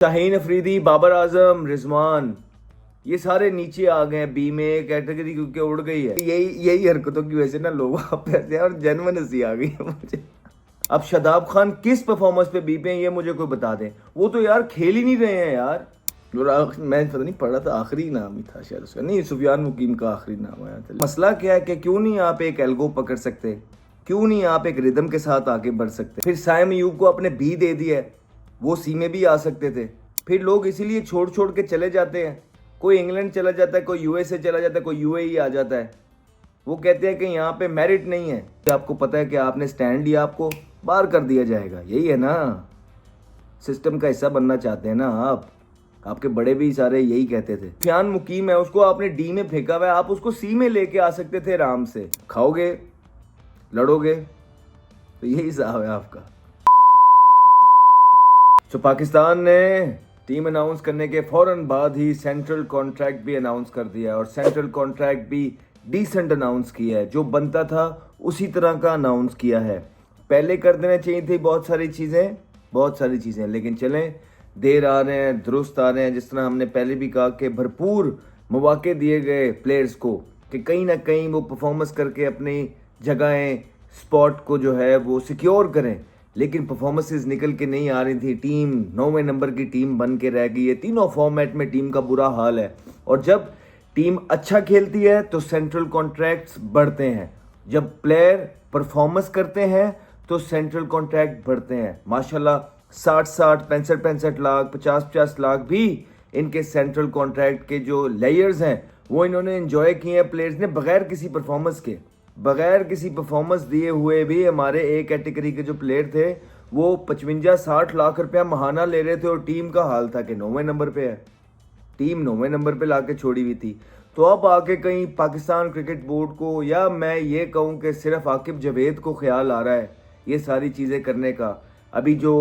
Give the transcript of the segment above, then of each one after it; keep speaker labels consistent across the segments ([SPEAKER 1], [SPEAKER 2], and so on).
[SPEAKER 1] शाहीन अफरीदी, बाबर आजम, रिजवान, ये सारे नीचे आ गए हैं बी में। कैटेगरी क्योंकि उड़ गई है। यही हरकतों की वजह से ना लोगों आप पैसे और जेन्युइन हंसी आ गई है मुझे। अब शादाब खान किस परफॉर्मेंस पे बी पे हैं ये मुझे कोई बता दें। वो तो यार खेल ही नहीं रहे हैं यार। मैं पता नहीं पढ़ा था, आखिरी नाम ही था शायद उसका, नहीं सुफियान मुकीम का आखिरी नाम आया था। मसला क्या है कि क्यों नहीं आप एक एल्गो पकड़ सकते, क्यों नहीं आप एक रिदम के साथ आगे बढ़ सकते। फिर साइम अयूब को आपने बी दे दिया है, वो सी में भी आ सकते थे। फिर लोग इसीलिए छोड़ छोड़ के चले जाते हैं। कोई इंग्लैंड चला जाता है, कोई यूएसए चला जाता है, कोई यूएई आ जाता है। वो कहते हैं कि यहाँ पे मेरिट नहीं है। आपको पता है कि आपने स्टैंड लिया, आपको बाहर कर दिया जाएगा। यही है ना, सिस्टम का हिस्सा बनना चाहते हैं ना आप। आपके बड़े भी सारे यही कहते थे। सुफियान मुकीम है, उसको आपने डी में फेंका हुआ है, आप उसको सी में लेके आ सकते थे आराम से। खाओगे, लड़ोगे, तो यही हिसाब है आपका। तो पाकिस्तान ने टीम अनाउंस करने के फौरन बाद ही सेंट्रल कॉन्ट्रैक्ट भी अनाउंस कर दिया, और सेंट्रल कॉन्ट्रैक्ट भी डिसेंट अनाउंस किया है। जो बनता था उसी तरह का अनाउंस किया है। पहले कर देना चाहिए थी बहुत सारी चीज़ें, लेकिन चलें, देर आ रहे हैं दुरुस्त आ रहे हैं। जिस तरह हमने पहले भी कहा कि भरपूर मौके दिए गए प्लेयर्स को कि कहीं ना कहीं वो परफॉर्मेंस करके अपनी जगहें, स्पॉट को जो है वो सिक्योर करें। लेकिन परफॉर्मेंसेस निकल के नहीं आ रही थी। टीम 9वें नंबर की टीम बन के रह गई है। तीनों फॉर्मेट में टीम का बुरा हाल है। और जब टीम अच्छा खेलती है तो सेंट्रल कॉन्ट्रैक्ट्स बढ़ते हैं, जब प्लेयर परफॉर्मेंस करते हैं तो सेंट्रल कॉन्ट्रैक्ट बढ़ते हैं। माशाल्लाह 60-60, 65-65 लाख, 50-50 लाख भी इनके सेंट्रल कॉन्ट्रैक्ट के जो लेयर्स हैं वो इन्होंने एंजॉय किए हैं प्लेयर्स ने, बगैर किसी परफॉर्मेंस दिए हुए भी। हमारे ए कैटेगरी के जो प्लेयर थे वो 55-60 लाख रुपया महाना ले रहे थे, और टीम का हाल था कि 9वें नंबर पे है। टीम 9वें नंबर पे लाके छोड़ी हुई थी। तो अब आके कहीं पाकिस्तान क्रिकेट बोर्ड को, या मैं ये कहूँ कि सिर्फ आकिब जावेद को ख्याल आ रहा है ये सारी चीज़ें करने का। अभी जो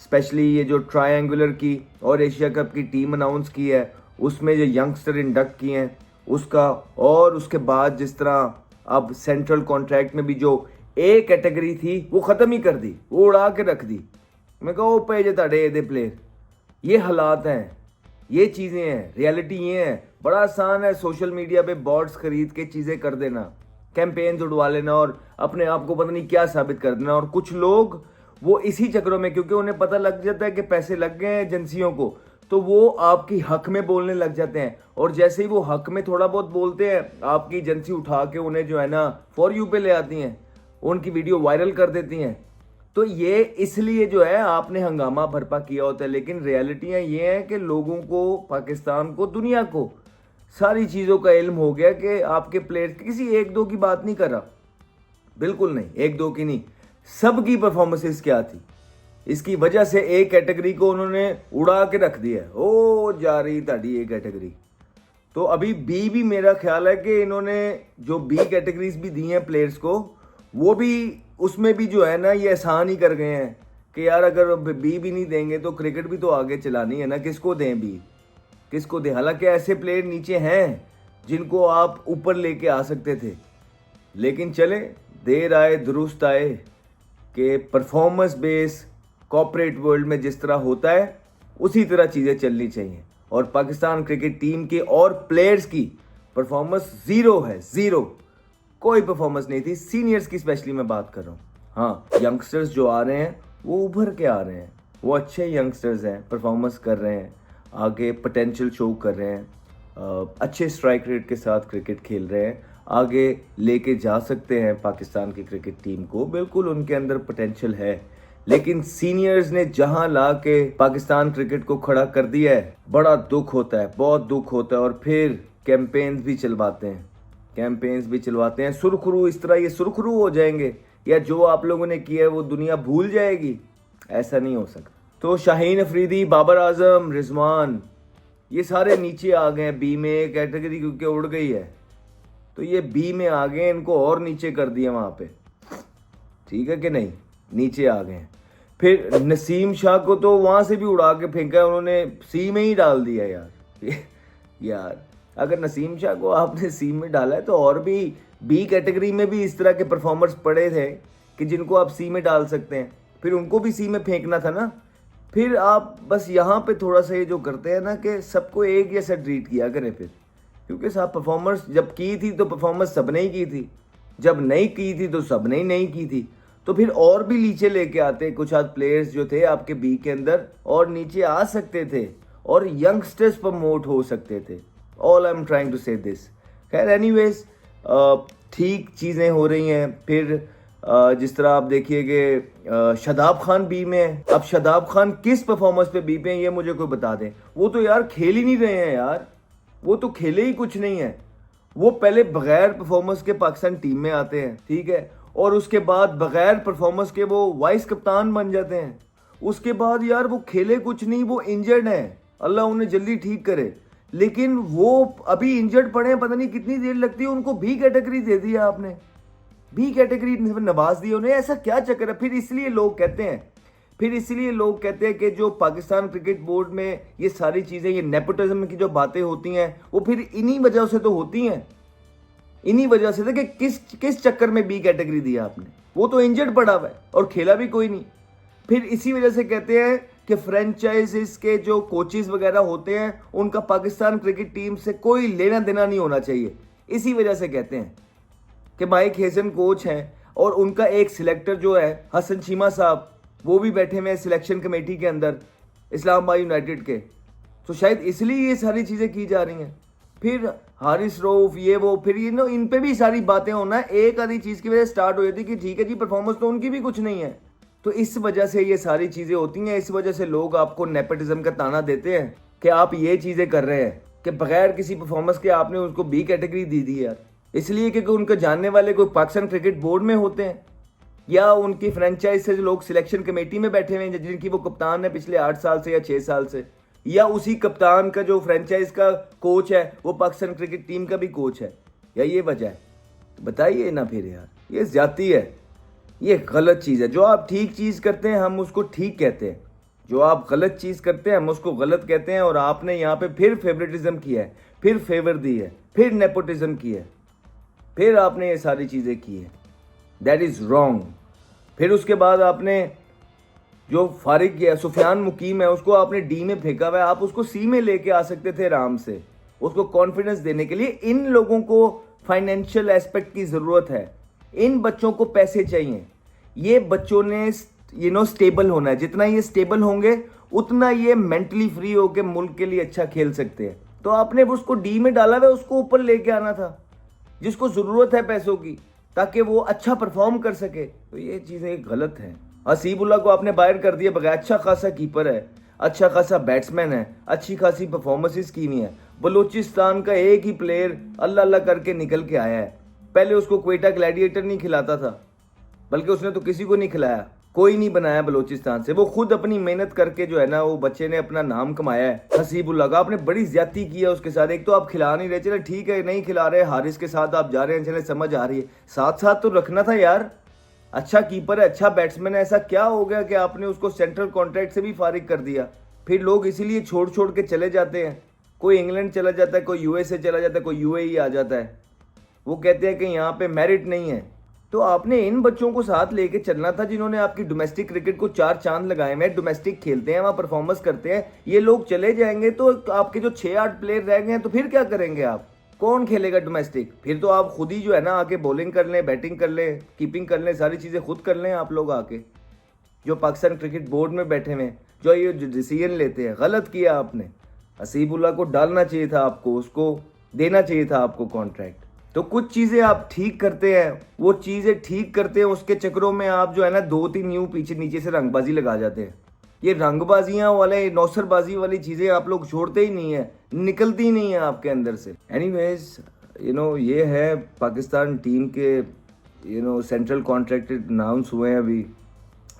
[SPEAKER 1] स्पेशली ये जो ट्रायंगुलर की और एशिया कप की टीम अनाउंस की है, उसमें जो यंगस्टर इंडक्ट किए हैं उसका, और उसके बाद जिस तरह अब सेंट्रल कॉन्ट्रैक्ट में भी जो ए कैटेगरी थी वो ख़त्म ही कर दी, वो उड़ा के रख दी। मैं कहो पे जे ताड़े दे प्लेयर। ये हालात हैं, ये चीज़ें हैं, रियलिटी ये है। बड़ा आसान है सोशल मीडिया पे बॉट्स खरीद के चीज़ें कर देना, कैंपेन्स उड़वा लेना और अपने आप को पता नहीं क्या साबित कर देना। और कुछ लोग वो इसी चक्रों में, क्योंकि उन्हें पता लग जाता है कि पैसे लग गए हैं एजेंसियों को, तो वो आपकी हक में बोलने लग जाते हैं। और जैसे ही वो हक में थोड़ा बहुत बोलते हैं, आपकी एजेंसी उठा के उन्हें जो है ना फॉर यू पे ले आती हैं, उनकी वीडियो वायरल कर देती हैं। तो ये इसलिए जो है आपने हंगामा भरपा किया होता है। लेकिन रियलिटियाँ ये हैं कि लोगों को, पाकिस्तान को, दुनिया को सारी चीज़ों का इल्म हो गया कि आपके प्लेयर, किसी एक दो की बात नहीं कर रहा, बिल्कुल नहीं, एक दो की नहीं, सबकी परफॉर्मेंसेस क्या थी। इसकी वजह से ए कैटेगरी को उन्होंने उड़ा के रख दिया है। ओ जा रही ताड़ी ए कैटेगरी। तो अभी बी भी मेरा ख्याल है कि इन्होंने जो बी कैटेगरीज भी दी हैं प्लेयर्स को, वो भी उसमें भी जो है ना ये आसान ही कर गए हैं कि यार अगर बी भी नहीं देंगे तो क्रिकेट भी तो आगे चलानी है ना, किसको दें बी, किसको दें। हालांकि ऐसे प्लेयर नीचे हैं जिनको आप ऊपर लेके आ सकते थे। लेकिन चले, देर आए दुरुस्त आए कि परफॉर्मेंस बेस कॉर्पोरेट वर्ल्ड में जिस तरह होता है उसी तरह चीज़ें चलनी चाहिए। और पाकिस्तान क्रिकेट टीम के और प्लेयर्स की परफॉर्मेंस ज़ीरो है, ज़ीरो, कोई परफॉर्मेंस नहीं थी। सीनियर्स की स्पेशली मैं बात कर रहा हूँ। हाँ, यंगस्टर्स जो आ रहे हैं वो उभर के आ रहे हैं, वो अच्छे यंगस्टर्स हैं, परफॉर्मेंस कर रहे हैं, आगे पोटेंशियल शो कर रहे हैं, अच्छे स्ट्राइक रेट के साथ क्रिकेट खेल रहे हैं, आगे लेके जा सकते हैं पाकिस्तान की क्रिकेट टीम को, बिल्कुल उनके अंदर पोटेंशियल है। लेकिन सीनियर्स ने जहां ला के पाकिस्तान क्रिकेट को खड़ा कर दिया है, बड़ा दुख होता है, बहुत दुख होता है। और फिर कैंपेन्स भी चलवाते हैं, सुरखरू, इस तरह ये सुरखरू हो जाएंगे या जो आप लोगों ने किया है वो दुनिया भूल जाएगी। ऐसा नहीं हो सकता। तो शाहीन अफरीदी, बाबर आजम, रिजवान, ये सारे नीचे आ गए हैं बी में। कैटेगरी क्योंकि उड़ गई है तो ये बी में आ गए, इनको और नीचे कर दिया वहाँ पे, ठीक है कि नहीं, नीचे आ गए हैं। फिर नसीम शाह को तो वहाँ से भी उड़ा के फेंका है उन्होंने, सी में ही डाल दिया यार। यार अगर नसीम शाह को आपने सी में डाला है तो और भी बी कैटेगरी में भी इस तरह के परफॉर्मर्स पड़े थे कि जिनको आप सी में डाल सकते हैं, फिर उनको भी सी में फेंकना था ना। फिर आप बस यहाँ पे थोड़ा सा ये जो करते हैं ना कि सबको एक जैसा ट्रीट किया करें फिर, क्योंकि साहब परफॉर्मेंस जब की थी तो परफॉर्मेंस सबने ही की थी, जब नहीं की थी तो सबने ही नहीं की थी। तो फिर और भी नीचे लेके आते कुछ आध प्लेयर्स जो थे आपके बी के अंदर, और नीचे आ सकते थे और यंगस्टर्स प्रमोट हो सकते थे। All I am trying to say this. खैर एनीवेज, ठीक चीज़ें हो रही हैं। फिर जिस तरह आप देखिए कि शादाब खान बी में है। अब शादाब खान किस परफॉर्मेंस पे बी पे हैं ये मुझे कोई बता दें। वो तो यार खेल ही नहीं रहे हैं यार, वो तो खेले ही कुछ नहीं है। वो पहले बगैर परफॉर्मेंस के पाकिस्तान टीम में आते हैं, ठीक है, और उसके बाद बगैर परफॉर्मेंस के वो वाइस कप्तान बन जाते हैं। उसके बाद यार वो खेले कुछ नहीं, वो इंजर्ड हैं, अल्लाह उन्हें जल्दी ठीक करे। लेकिन वो अभी इंजर्ड पड़े हैं, पता नहीं कितनी देर लगती है, उनको बी कैटेगरी दे दिया आपने, बी कैटेगरी नवाज दी उन्हें। ऐसा क्या चक्कर है? फिर इसलिए लोग कहते हैं कि जो पाकिस्तान क्रिकेट बोर्ड में ये सारी चीज़ें, ये नेपोटिज्म की जो बातें होती हैं, वो फिर इन्हीं वजह से तो होती हैं, इन्हीं वजह से था कि किस चक्कर में बी कैटेगरी दिया आपने। वो तो इंजर्ड पड़ा हुआ है और खेला भी कोई नहीं। फिर इसी वजह से कहते हैं कि फ्रेंचाइजीज के जो कोचेस वगैरह होते हैं उनका पाकिस्तान क्रिकेट टीम से कोई लेना देना नहीं होना चाहिए। इसी वजह से कहते हैं कि माइक हेसन कोच हैं और उनका एक सिलेक्टर जो है हसन चीमा साहब, वो भी बैठे हुए हैं सिलेक्शन कमेटी के अंदर इस्लामाबाद यूनाइटेड के। तो शायद इसलिए ये सारी चीज़ें की जा रही हैं। फिर हारिस रऊफ ये वो, फिर ये नो इन पे भी सारी बातें होना है। एक आधी चीज़ की वजह स्टार्ट हो जाती कि ठीक है जी परफॉर्मेंस तो उनकी भी कुछ नहीं है। तो इस वजह से ये सारी चीज़ें होती हैं। इस वजह से लोग आपको नेपोटिज्म का ताना देते हैं कि आप ये चीज़ें कर रहे हैं कि बगैर किसी परफॉर्मेंस के आपने उसको बी कैटेगरी दे दी यार। इसलिए क्योंकि उनके जानने वाले कोई पाकिस्तान क्रिकेट बोर्ड में होते हैं या उनकी फ्रेंचाइज से जो लोग सिलेक्शन कमेटी में बैठे हुए हैं, जिनकी वो कप्तान है पिछले 8 साल से या 6 साल से, या उसी कप्तान का जो फ्रेंचाइज का कोच है वो पाकिस्तान क्रिकेट टीम का भी कोच है, या ये वजह है? तो बताइए ना फिर यार, ये ज्यादती है, ये गलत चीज़ है। जो आप ठीक चीज़ करते हैं हम उसको ठीक कहते हैं, जो आप गलत चीज़ करते हैं हम उसको गलत कहते हैं। और आपने यहाँ पे फिर फेवरेटिज्म किया है, फिर फेवर दी है, फिर नेपोटिज्म की है, फिर आपने ये सारी चीज़ें की है। That is wrong. फिर उसके बाद आपने जो फारिग किया सुफियान मुकीम है उसको आपने डी में फेंका हुआ है। आप उसको सी में लेके आ सकते थे आराम से, उसको कॉन्फिडेंस देने के लिए। इन लोगों को फाइनेंशियल एस्पेक्ट की ज़रूरत है, इन बच्चों को पैसे चाहिए। ये बच्चों ने स्टेबल होना है। जितना ये स्टेबल होंगे उतना ये मेंटली फ्री होकर मुल्क के लिए अच्छा खेल सकते हैं। तो आपने उसको डी में डाला हुआ है, उसको ऊपर लेके आना था जिसको ज़रूरत है पैसों की, ताकि वो अच्छा परफॉर्म कर सके। तो ये चीज़ें गलत हैं। हसीबुल्ला को आपने बाहर कर दिया, बगैर अच्छा खासा कीपर है, अच्छा खासा बैट्समैन है, अच्छी खासी परफॉर्मेंसेस की हुई है। बलूचिस्तान का एक ही प्लेयर अल्लाह अल्लाह करके निकल के आया है। पहले उसको क्वेटा ग्लैडिएटर नहीं खिलाता था, बल्कि उसने तो किसी को नहीं खिलाया, कोई नहीं बनाया बलूचिस्तान से। वो खुद अपनी मेहनत करके जो है ना, वो बच्चे ने अपना नाम कमाया है। हसीबुल्ला का आपने बड़ी ज्यादती की है उसके साथ। एक तो आप खिला नहीं रहे, चले ठीक है नहीं खिला रहे, हारिस के साथ आप जा रहे हैं, चले समझ आ रही है, साथ साथ तो रखना था यार। अच्छा कीपर है, अच्छा बैट्समैन है, ऐसा क्या हो गया कि आपने उसको सेंट्रल कॉन्ट्रैक्ट से भी फारिग कर दिया? फिर लोग इसीलिए छोड़ छोड़ के चले जाते हैं। कोई इंग्लैंड चला जाता है, कोई यूएसए चला जाता है, कोई यूएई आ जाता है। वो कहते हैं कि यहाँ पे मेरिट नहीं है। तो आपने इन बच्चों को साथ लेके चलना था जिन्होंने आपकी डोमेस्टिक क्रिकेट को 4 चांद लगाए हैं। डोमेस्टिक खेलते हैं, वहाँ परफॉर्मेंस करते हैं। ये लोग चले जाएंगे तो आपके जो 6-8 प्लेयर रह गए हैं तो फिर क्या करेंगे आप? कौन खेलेगा डोमेस्टिक? फिर तो आप खुद ही जो है ना आके बॉलिंग कर लें, बैटिंग कर लें, कीपिंग कर लें, सारी चीज़ें खुद कर लें आप लोग आके। जो पाकिस्तान क्रिकेट बोर्ड में बैठे हुए जो ये डिसीजन लेते हैं, गलत किया आपने। हसीबुल्ला को डालना चाहिए था आपको, उसको देना चाहिए था आपको कॉन्ट्रैक्ट। तो कुछ चीज़ें आप ठीक करते हैं, वो चीज़ें ठीक करते हैं, उसके चक्करों में आप जो है ना 2-3 न्यू पीछे नीचे से रंगबाजी लगा जाते हैं। ये रंगबाजियाँ वाले, नौसरबाजी वाली चीज़ें आप लोग छोड़ते ही नहीं है, निकलती ही नहीं है आपके अंदर से। एनीवेज ये है पाकिस्तान टीम के सेंट्रल कॉन्ट्रैक्टेड अनाउंस हुए हैं अभी,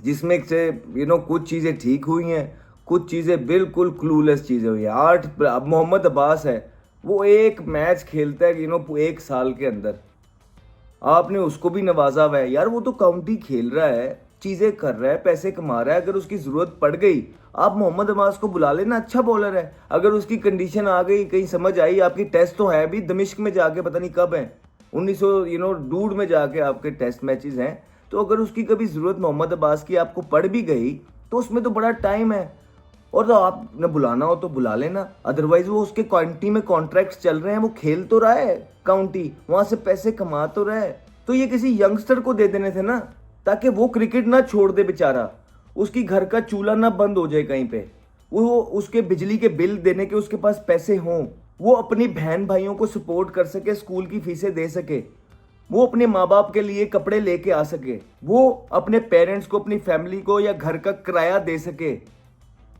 [SPEAKER 1] जिसमें से कुछ चीज़ें ठीक हुई हैं, कुछ चीज़ें बिल्कुल क्लूलेस चीज़ें हुई हैं। 8 मोहम्मद अब्बास है, वो एक मैच खेलता है 1 साल के अंदर, आपने उसको भी नवाजा हुआ है यार। वो तो काउंटी खेल रहा है, चीज़ें कर रहा है, पैसे कमा रहा है। अगर उसकी ज़रूरत पड़ गई आप मोहम्मद अब्बास को बुला लेना, अच्छा बॉलर है। अगर उसकी कंडीशन आ गई, कहीं समझ आई, आपकी टेस्ट तो है भी दमिश्क में जाके, पता नहीं कब है, 1900 में जाके आपके टेस्ट मैचेस हैं। तो अगर उसकी कभी ज़रूरत मोहम्मद अब्बास की आपको पड़ भी गई तो उसमें तो बड़ा टाइम है। और तो आपने बुलाना हो तो बुला लेना, अदरवाइज वो उसके काउंटी में कॉन्ट्रैक्ट्स चल रहे हैं, वो खेल तो रहा है काउंटी, वहां से पैसे कमा तो रहा है, तो ये किसी यंगस्टर को दे देने थे ना, ताकि वो क्रिकेट ना छोड़ दे बेचारा, उसकी घर का चूल्हा ना बंद हो जाए कहीं पे, वो उसके बिजली के बिल देने के उसके पास पैसे हों, वो अपनी बहन भाइयों को सपोर्ट कर सके, स्कूल की फीसें दे सके, वो अपने माँ बाप के लिए कपड़े लेके आ सके, वो अपने पेरेंट्स को, अपनी फैमिली को या घर का किराया दे सके,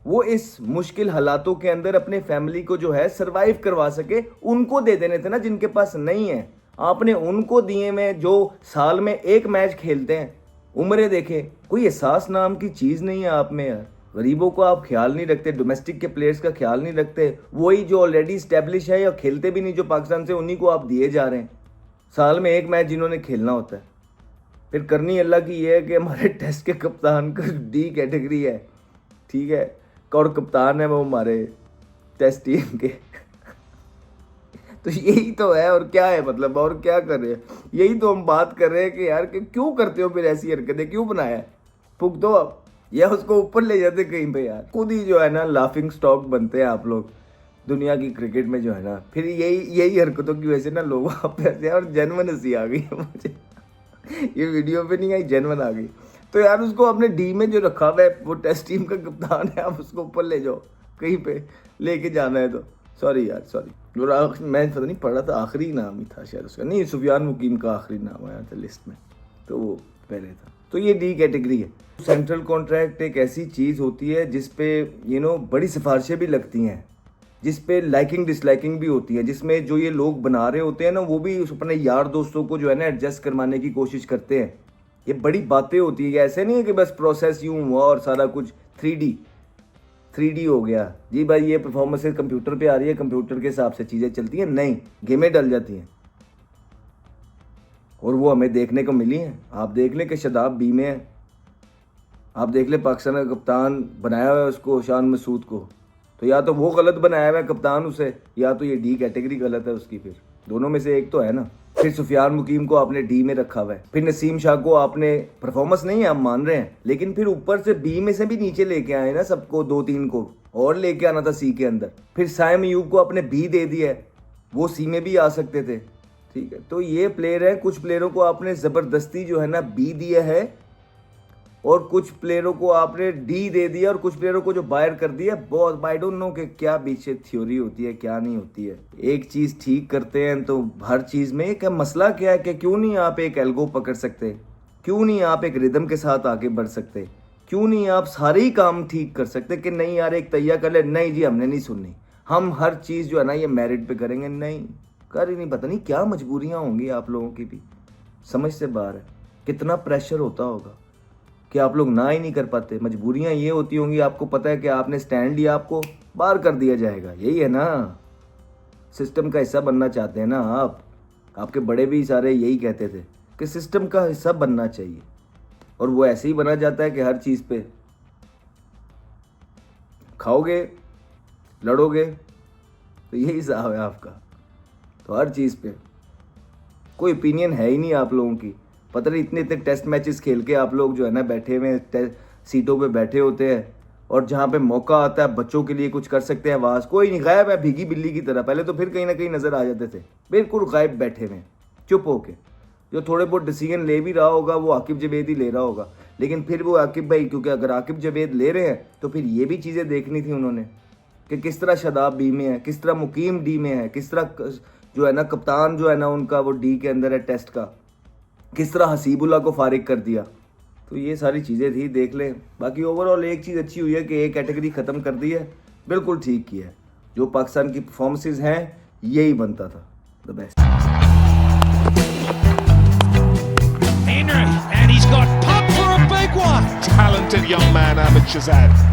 [SPEAKER 1] वो इस मुश्किल हालातों के अंदर अपने फैमिली को जो है सरवाइव करवा सके, उनको दे देने थे ना जिनके पास नहीं है। आपने उनको दिए में जो साल में एक मैच खेलते हैं, उम्रें देखे, कोई एहसास नाम की चीज़ नहीं है आप में यार। गरीबों को आप ख्याल नहीं रखते, डोमेस्टिक के प्लेयर्स का ख्याल नहीं रखते, वही जो ऑलरेडी स्टैब्लिश है या खेलते भी नहीं जो पाकिस्तान से, उन्हीं को आप दिए जा रहे हैं साल में एक मैच जिन्होंने खेलना होता है। फिर करनी अल्लाह की ये है कि हमारे टेस्ट के कप्तान का डी कैटेगरी है, ठीक है, और कप्तान है वो हमारे टेस्ट टीम के तो यही तो है, और क्या है मतलब, और क्या कर रहे हैं, यही तो हम बात कर रहे हैं कि यार कि क्यों करते हो फिर ऐसी हरकतें, क्यों बनाया है, फूक दो अब, या उसको ऊपर ले जाते कहीं पे यार। खुद ही जो है ना लाफिंग स्टॉक बनते हैं आप लोग दुनिया की क्रिकेट में जो है ना, फिर यही हरकतों की वजह से ना लोगों पे हंसे, और जेन्युइन हंसी आ गई मुझे ये वीडियो पे नहीं आई, जेन्युइन आ गई। तो यार उसको अपने डी में जो रखा हुआ है, वो टेस्ट टीम का कप्तान है, आप उसको ऊपर ले जाओ कहीं पे लेके जाना है तो। सॉरी यार सॉरी, मैं पता नहीं पढ़ा था, आखिरी नाम ही था शायद उसका, नहीं सुफियान मुकीम का आखिरी नाम आया था लिस्ट में, तो वो पहले था। तो ये डी कैटेगरी है। सेंट्रल कॉन्ट्रैक्ट एक ऐसी चीज़ होती है जिसपे बड़ी सिफारिशें भी लगती हैं, जिस पे लाइकिंग डिसलाइकिंग भी होती है, जिसमें जो ये लोग बना रहे होते हैं ना, वो भी अपने यार दोस्तों को जो है ना एडजस्ट करवाने की कोशिश करते हैं। ये बड़ी बातें होती है, ऐसे नहीं है कि बस प्रोसेस यूं हुआ और सारा कुछ 3D हो गया जी भाई, ये परफॉर्मेंस कंप्यूटर पे आ रही है, कंप्यूटर के हिसाब से चीज़ें चलती हैं, नहीं, गेमें डल जाती हैं, और वो हमें देखने को मिली हैं। आप देख लें कि शदाब बी में है, आप देख लें पाकिस्तान का कप्तान बनाया हुआ है उसको, शान मसूद को, तो या तो वो गलत बनाया हुआ है कप्तान उसे, या तो ये डी कैटेगरी गलत है उसकी, फिर दोनों में से एक तो है ना। फिर सुफियान मुकीम को आपने डी में रखा हुआ है, फिर नसीम शाह को आपने, परफॉर्मेंस नहीं है हम मान रहे हैं, लेकिन फिर ऊपर से बी में से भी नीचे लेके आए ना सबको, 2-3 को और लेके आना था सी के अंदर। फिर साइम अयूब को आपने बी दे दिया है, वो सी में भी आ सकते थे, ठीक है। तो ये प्लेयर है, कुछ प्लेयरों को आपने ज़बरदस्ती जो है ना बी दिया है, और कुछ प्लेयरों को आपने डी दे दिया, और कुछ प्लेयरों को जो बाहर कर दिया। बहुत आई डोंट नो कि क्या पीछे थ्योरी होती है क्या नहीं होती है। एक चीज़ ठीक करते हैं तो हर चीज़ में क्या मसला क्या है कि क्यों नहीं आप एक एल्गो पकड़ सकते, क्यों नहीं आप एक रिदम के साथ आगे बढ़ सकते, क्यों नहीं आप सारे ही काम ठीक कर सकते कि नहीं यार एक तैयार कर ले, नहीं जी हमने नहीं सुननी, हम हर चीज़ जो है ना ये मेरिट पे करेंगे, नहीं कर ही नहीं। पता नहीं क्या मजबूरियाँ होंगी आप लोगों की भी, समझ से बाहर है। कितना प्रेशर होता होगा कि आप लोग ना ही नहीं कर पाते। मजबूरियां ये होती होंगी, आपको पता है कि आपने स्टैंड लिया, आपको बाहर कर दिया जाएगा, यही है ना, सिस्टम का हिस्सा बनना चाहते हैं ना आप। आपके बड़े भी सारे यही कहते थे कि सिस्टम का हिस्सा बनना चाहिए, और वो ऐसे ही बना जाता है कि हर चीज़ पे खाओगे लड़ोगे, तो यही हिसाब है आपका। तो हर चीज़ पे कोई ओपिनियन है ही नहीं आप लोगों की। पता नहीं इतने टेस्ट मैचेस खेल के आप लोग जो है ना बैठे हुए सीटों पे बैठे होते हैं, और जहाँ पे मौका आता है बच्चों के लिए कुछ कर सकते हैं, आवाज़ कोई नहीं, गायब है भीगी बिल्ली की तरह। पहले तो फिर कहीं ना कहीं नज़र आ जाते थे, बिल्कुल गायब बैठे हुए चुप होके। जो थोड़े बहुत डिसीजन ले भी रहा होगा वो आकिब जवेद ही ले रहा होगा, लेकिन फिर वो आकिब भाई, क्योंकि अगर आकिब जवेद ले रहे हैं तो फिर ये भी चीज़ें देखनी थी उन्होंने कि किस तरह शदाब बी में है, किस तरह मुकीम डी में है, किस तरह जो है ना कप्तान जो है ना उनका वो डी के अंदर है टेस्ट का, किस तरह हसीबुल्ला को फारिग कर दिया। तो ये सारी चीज़ें थी, देख लें। बाकी ओवरऑल एक चीज़ अच्छी हुई है कि एक कैटेगरी ख़त्म कर दी है, बिल्कुल ठीक किया है। जो पाकिस्तान की परफॉर्मेंसेज हैं यही बनता था the best.
[SPEAKER 2] And he's got pumped for a big one. Talented young man, Ahmed Shahzad.